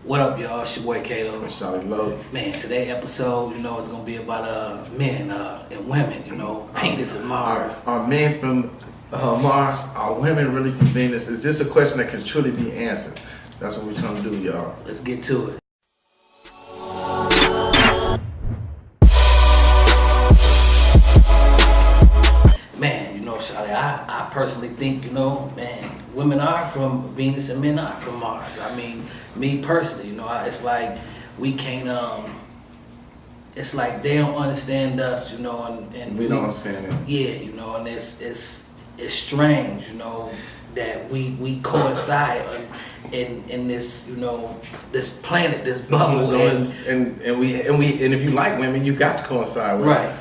What up, y'all? It's your boy Kato. Solid low. Man, today's episode, it's gonna be about men and women. Venus and Mars. Are men from Mars? Are women really from Venus? Is this a question that can truly be answered? That's what we're trying to do, y'all. Let's get to it. Man, Shawty, I personally think, women are from Venus and men are from Mars. I mean, me personally, it's like we can't, it's like they don't understand us, and we don't understand it. Yeah, and it's strange, that we coincide in this, this planet, this bubble. And if you like women, you got to coincide with right. It.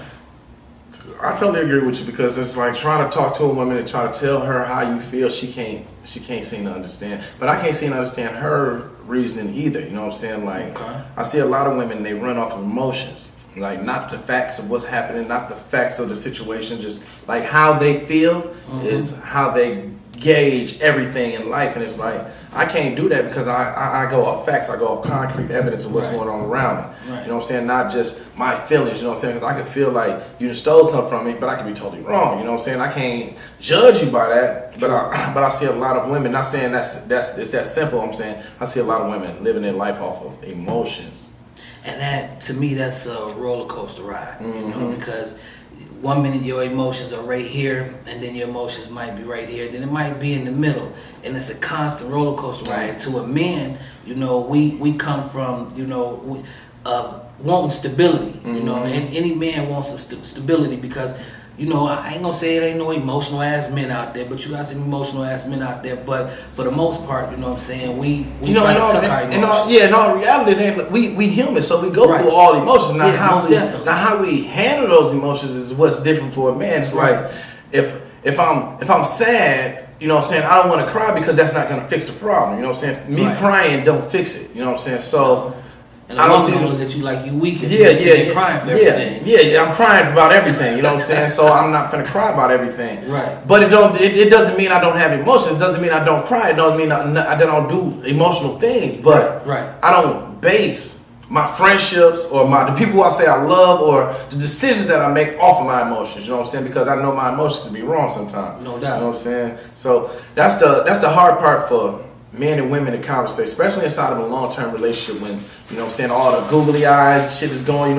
I totally agree with you because it's like trying to talk to a woman and try to tell her how you feel. She can't seem to understand. But I can't seem to understand her reasoning either. You know what I'm saying? Like, okay. I see a lot of women, they run off of emotions. Like, not the facts of what's happening, not the facts of the situation, just like how they feel is how they gauge everything in life. And it's like, I can't do that because I go off facts, I go off concrete evidence of what's going on around me. Right. You know what I'm saying? Not just my feelings, you know what I'm saying? Because I can feel like you stole something from me, but I can be totally wrong. You know what I'm saying? I can't judge you by that, but I see a lot of women, not saying it's that simple, I'm saying I see a lot of women living their life off of emotions. And that, to me, that's a roller coaster ride, because 1 minute your emotions are right here, and then your emotions might be right here, then it might be in the middle, and it's a constant roller coaster ride. To a man, we come from, wanting stability, and any man wants stability because, I ain't gonna say it ain't no emotional ass men out there, but you got some emotional ass men out there. But for the most part, we try to tuck our emotions. In all reality, we human, so we go through all emotions. Now, how we handle those emotions is what's different for a man. It's like if I'm sad, I don't want to cry because that's not gonna fix the problem. You know what I'm saying? Me crying don't fix it. You know what I'm saying? So. And I don't see look at you like you weak and you're crying for everything. Yeah, I'm crying about everything, you know what I'm saying? So I'm not gonna cry about everything. Right. But it doesn't mean I don't have emotions. It doesn't mean I don't cry. It doesn't mean I don't do emotional things. But I don't base my friendships or the people who I say I love or the decisions that I make off of my emotions. You know what I'm saying? Because I know my emotions can be wrong sometimes. No doubt. You know what I'm saying? So that's the hard part for men and women to conversate, especially inside of a long-term relationship when, all the googly eyes shit is going,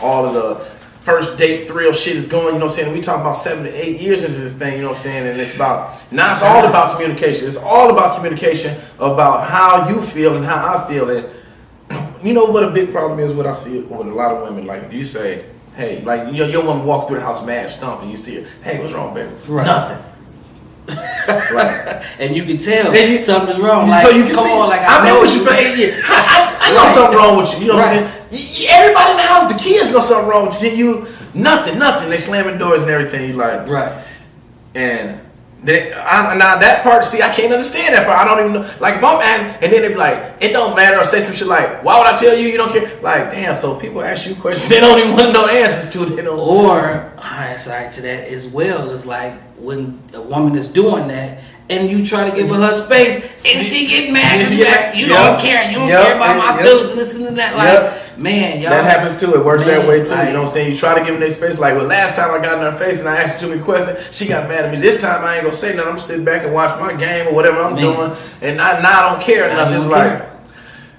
all of the first date thrill shit is going, we talk about 7 to 8 years into this thing, and it's about, now it's all about communication. It's all about communication about how you feel and how I feel. And you know what a big problem is, what I see with a lot of women, like you say, hey, like your woman walk through the house mad stumping, you see her, hey, what's wrong, baby? Right. Nothing. And you can tell something's wrong. So you can see. I know what you for 8 years. I know something wrong with you. You know what I'm saying? Everybody in the house, the kids know something wrong with you. Nothing. They slamming doors and everything. You like and now that part. See, I can't understand that part. I don't even know. Like if I'm asking, and then they be like, it don't matter, or say some shit like, why would I tell you? You don't care. Like, damn. So people ask you questions they don't even want to know answers to. They don't. Or hindsight to that as well is like when a woman is doing that and you try to give her space and she get mad because you don't care. You don't care about my feelings and this and that. Like, man, y'all. That happens too. It works that way too. You know what I'm saying? You try to give them their space. Like, well, last time I got in her face and I asked her too many questions, she got mad at me. This time I ain't gonna say nothing. I'm gonna sit back and watch my game or whatever I'm doing, and now I don't care enough. It's like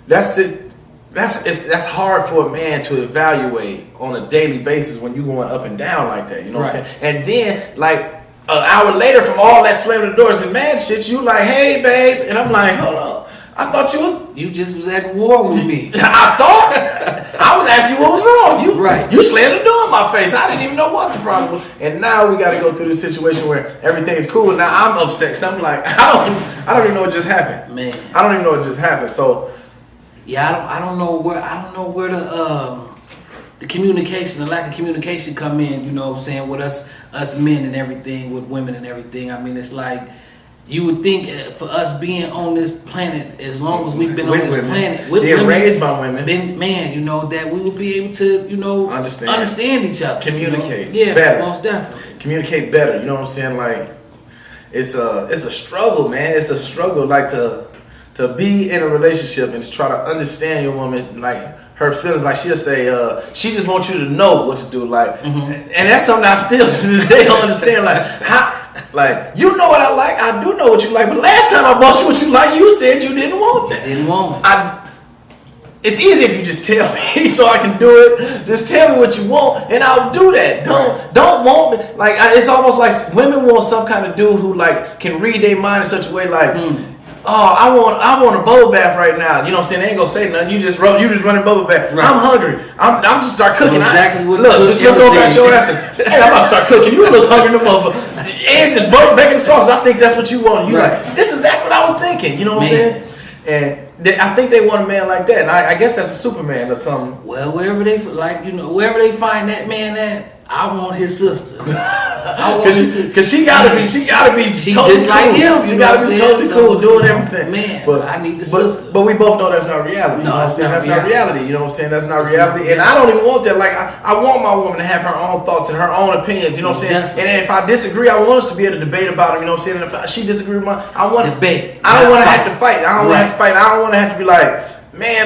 that's it. That's hard for a man to evaluate on a daily basis when you're going up and down like that. You know what I'm saying? And then like an hour later from all that slamming the doors and mad shit, you like, hey babe, and I'm like, hold on, I thought you just was at war with me. I thought I was asking you what was wrong. You slammed the door in my face. I didn't even know what the problem was. And now we got to go through this situation where everything's cool. And now I'm upset because I'm like, I don't even know what just happened. Man, I don't even know what just happened. So yeah, I don't know where the communication, the lack of communication come in, what I'm saying, with us men and everything, with women and everything. I mean, it's like, you would think for us being on this planet, as long as we've been on this planet, with being women, raised by women, that we would be able to, understand each other. Communicate better. Most definitely. Communicate better, you know what I'm saying? Like, it's a struggle, man. It's a struggle, like to to be in a relationship and to try to understand your woman, like her feelings. Like she'll say, she just wants you to know what to do. Like, and that's something I still to this day don't understand. Like, how, like you know what I like, I do know what you like. But last time I bought you what you like, you said you didn't want that. Didn't want it. It's easy if you just tell me so I can do it. Just tell me what you want and I'll do that. Don't want me. Like it's almost like women want some kind of dude who like can read their mind in such a way like, oh, I want a bubble bath right now. You know what I'm saying? They ain't gonna say nothing. You just running bubble bath. Right. I'm hungry. I'm just start cooking. Exactly what look, just look over at your ass and hey, I'm about to start cooking. You look hungry, the motherfucker. Eggs and butter, bacon, sauce. I think that's what you want. You like, this is exactly what I was thinking. You know what I'm saying? And I think they want a man like that, and I guess that's a Superman or something. Well, wherever they find that man at, I want his sister. Cause she gotta be she totally just cool. like him. She gotta be totally cool doing everything. Man, but I need the sister. But we both know that's not reality. You know what I'm saying? That's not reality. You know what I'm saying? That's not reality. And I don't even want that. Like I want my woman to have her own thoughts and her own opinions. You know what I'm saying? Definitely. And if I disagree, I want us to be able to debate about them. You know what I'm saying? And if she disagree with mine, I want debate. I don't want to have to fight. I don't want to have to fight. I don't want to have to be like, man,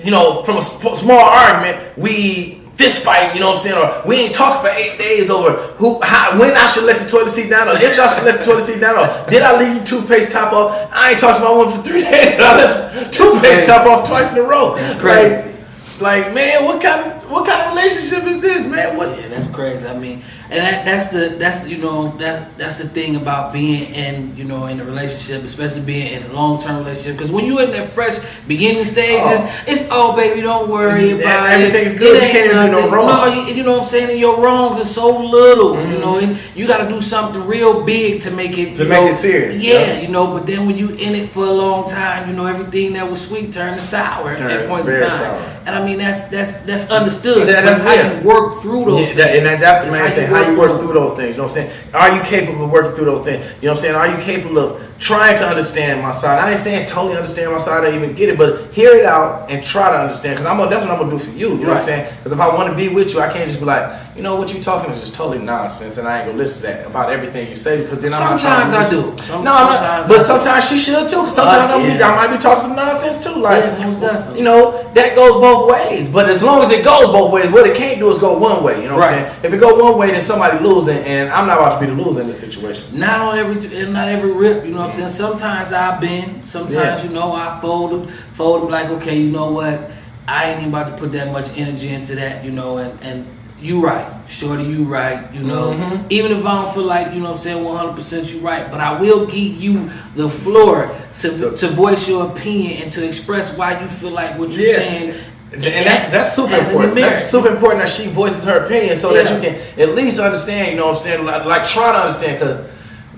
you know, from a small argument, we fist fight, you know what I'm saying? Or we ain't talking for 8 days over when I should let the toilet seat down, or if y'all should let the toilet seat down, or did I leave the toothpaste top off? I ain't talked to my woman for 3 days, and I let the toothpaste top off twice in a row. That's crazy. Like, man, what kind of relationship is this, man? Yeah, that's crazy. I mean, and that's the thing about being in in a relationship, especially being in a long-term relationship. Because when you're in that fresh beginning stages, it's baby, don't worry about it. Everything's good. You can't even do no wrong. No, you know what I'm saying. And your wrongs are so little, and you got to do something real big to make it make it serious. Yeah, But then when you in it for a long time, everything that was sweet turned to sour at points in time. Sour. And I mean that's understood. That's how you work through those things. And that's the main thing. How you work through those things. You know what I'm saying? Are you capable of working through those things? You know what I'm saying? Are you capable of trying to understand my side? I ain't saying totally understand my side or even get it, but hear it out and try to understand. Because that's what I'm going to do for you. You know what I'm saying? Because if I want to be with you, I can't just be like, what you talking is just totally nonsense, and I ain't going to listen to that about everything you say, because then sometimes I do. Sometimes she should too. Sometimes I might be talking some nonsense too. Like, most definitely. That goes both ways. But as long as it goes both ways, what it can't do is go one way. You know what I'm saying? If it go one way, then somebody losing, and I'm not about to be the loser in this situation. Not every rip. You know what I'm saying? Sometimes I bend. Sometimes I fold them like, okay, you know what? I ain't even about to put that much energy into that. And you right, shorty, you right. Even if I don't feel like 100% you right, but I will give you the floor to voice your opinion and to express why you feel like what you're saying. And that's super important. That's super important that she voices her opinion so that you can at least understand. You know what I'm saying? Like try to understand, because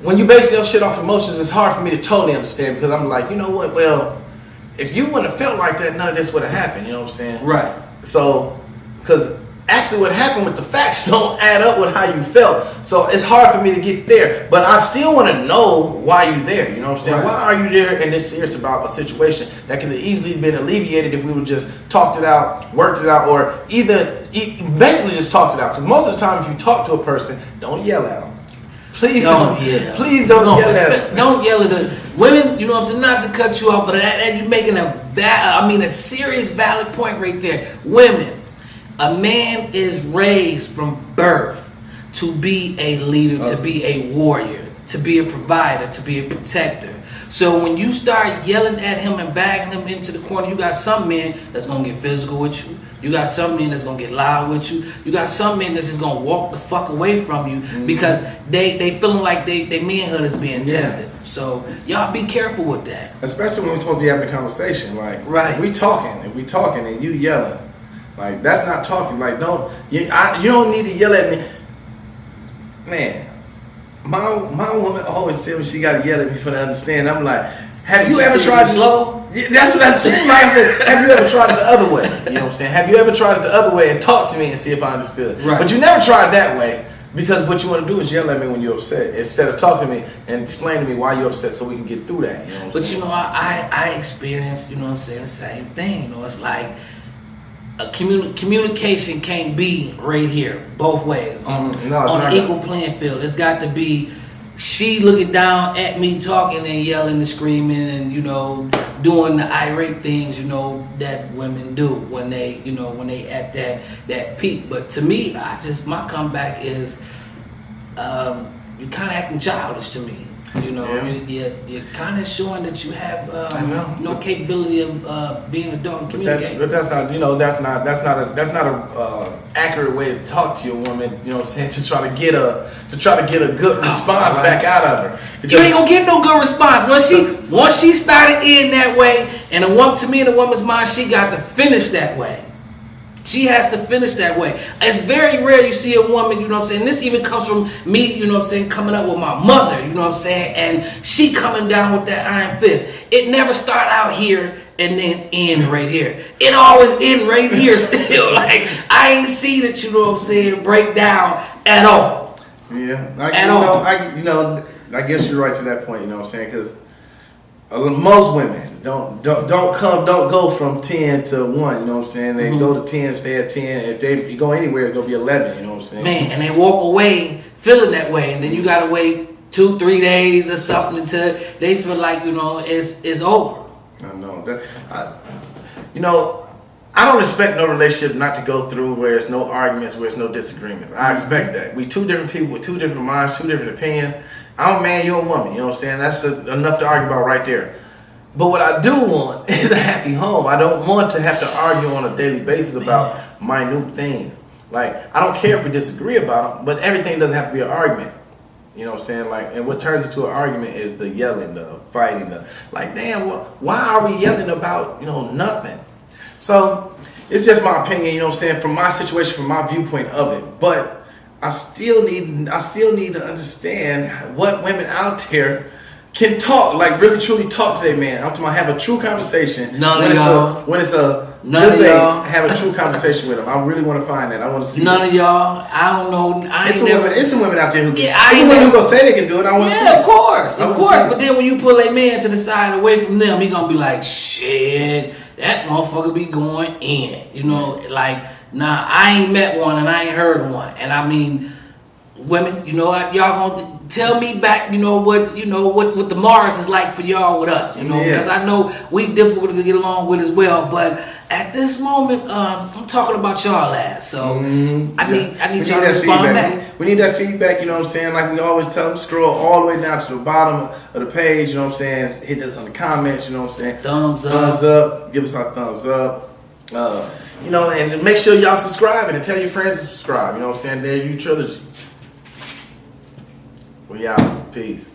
when you base your shit off emotions, it's hard for me to totally understand, because I'm like, you know what? Well, if you wouldn't have felt like that, none of this would have happened. You know what I'm saying? Right. So, because actually what happened with the facts don't add up with how you felt. So it's hard for me to get there. But I still want to know why you're there. You know what I'm saying? Right. Why are you there and this serious about a situation that could have easily been alleviated if we would just talked it out, worked it out, or basically just talked it out. Because most of the time if you talk to a person, don't yell at them. Please don't yell at them. Don't yell at the women. You know what I'm saying? Not to cut you off, but you're making a serious valid point right there. Women, a man is raised from birth to be a leader, to be a warrior, to be a provider, to be a protector. So when you start yelling at him and bagging him into the corner, you got some men that's gonna get physical with you. You got some men that's gonna get loud with you. You got some men that's just gonna walk the fuck away from you because they feeling like their manhood is being tested. So y'all be careful with that. Especially when we're supposed to be having a conversation. Like, if we talking and you yelling, like that's not talking. Like, you don't need to yell at me, man. My woman always said when she got to yell at me for to understand. I'm like, have you ever tried slow? Yeah, that's what I said. Like I said, have you ever tried it the other way? You know what I'm saying? Have you ever tried it the other way and talk to me and see if I understood? Right. But you never tried that way, because what you want to do is yell at me when you're upset instead of talking to me and explain to me why you're upset so we can get through that. You know what I'm saying? I experienced, the same thing. It's like a communication can't be right here both ways on an equal playing field. It's got to be she looking down at me talking and yelling and screaming and doing the irate things that women do when they at that peak. But to me, my comeback is you're kind of acting childish to me. You're kind of showing that you have no capability of being an adult and communicating. But that's not a accurate way to talk to your woman. You know what I'm saying? To try to get a good response back out of her. You ain't gonna get no good response once she started in that way. And to me, in a woman's mind, she got to finish that way. She has to finish that way. It's very rare you see a woman, this even comes from me, coming up with my mother, and she coming down with that iron fist. It never start out here and then end right here. It always end right here still. Like, I ain't see that, break down at all. Yeah. I guess you're right to that point, because most women don't go from 10 to 1, They go to 10, stay at 10, and if you go anywhere, it's gonna be 11, Man, and they walk away feeling that way, and then you gotta wait 2-3 days or something until they feel like it's over. I know that. I don't expect no relationship not to go through where there's no arguments, where there's no disagreements. I expect that. We two different people with two different minds, two different opinions. I'm a man, you're a woman. That's enough to argue about right there. But what I do want is a happy home. I don't want to have to argue on a daily basis about minute things. Like, I don't care if we disagree about them, but everything doesn't have to be an argument. And what turns into an argument is the yelling, the fighting, damn, why are we yelling about, nothing? So, it's just my opinion, from my situation, from my viewpoint of it. But I still need to understand what women out there can talk, like really truly talk to their man. I'm talking about have a true conversation. When it's a debate, have a true conversation with them. I really want to find that. I want to see none of y'all. I don't know. It's some women out there who can. Yeah, some women who gonna say they can do it. I want to see. Yeah, of course. But then when you pull a man to the side away from them, he gonna be like, shit, that motherfucker be going in. Nah, I ain't met one and I ain't heard one. And I mean, women, y'all gonna tell me back, what the Mars is like for y'all with us, because I know we difficult to get along with as well. But at this moment, I'm talking about y'all ass, so I need y'all to respond back. We need that feedback, Like we always tell them, scroll all the way down to the bottom of the page, Hit us on the comments, Thumbs up, give us our thumbs up. And make sure y'all subscribe and tell your friends to subscribe. There you trilogy. We out. Peace.